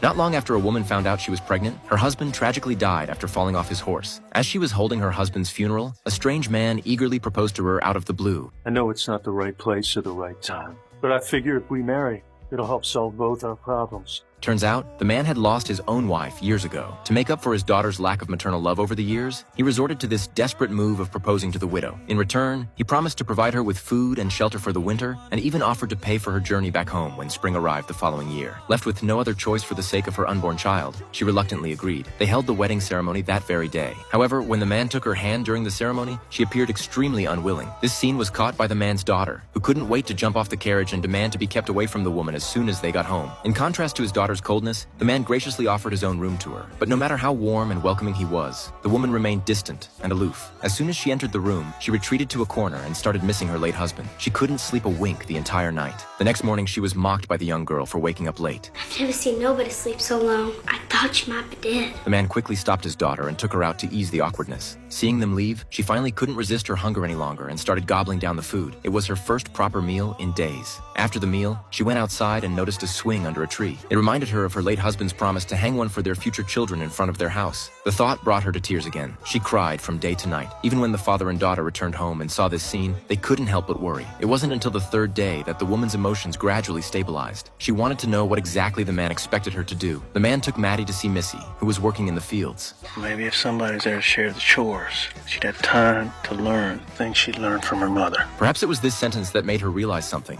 Not long after a woman found out she was pregnant, her husband tragically died after falling off his horse. As she was holding her husband's funeral, a strange man eagerly proposed to her out of the blue. I know it's not the right place or the right time, but I figure if we marry, it'll help solve both our problems. Turns out, the man had lost his own wife years ago. To make up for his daughter's lack of maternal love over the years, he resorted to this desperate move of proposing to the widow. In return, he promised to provide her with food and shelter for the winter, and even offered to pay for her journey back home when spring arrived the following year. Left with no other choice for the sake of her unborn child, she reluctantly agreed. They held the wedding ceremony that very day. However, when the man took her hand during the ceremony, she appeared extremely unwilling. This scene was caught by the man's daughter, who couldn't wait to jump off the carriage and demand to be kept away from the woman as soon as they got home. In contrast to his daughter's coldness, the man graciously offered his own room to her. But no matter how warm and welcoming he was, the woman remained distant and aloof. As soon as she entered the room, she retreated to a corner and started missing her late husband. She couldn't sleep a wink the entire night. The next morning, she was mocked by the young girl for waking up late. I've never seen nobody sleep so long. I thought you might be dead. The man quickly stopped his daughter and took her out to ease the awkwardness. Seeing them leave, she finally couldn't resist her hunger any longer and started gobbling down the food. It was her first proper meal in days. After the meal, she went outside and noticed a swing under a tree. It reminded her of her late husband's promise to hang one for their future children in front of their house. The thought brought her to tears again. She cried from day to night. Even when the father and daughter returned home and saw this scene, they couldn't help but worry. It wasn't until the third day that the woman's emotions gradually stabilized. She wanted to know what exactly the man expected her to do. The man took Maddie to see Missy, who was working in the fields. Maybe if somebody's there to share the chores, she'd have time to learn things she'd learned from her mother. Perhaps it was this sentence that made her realize something.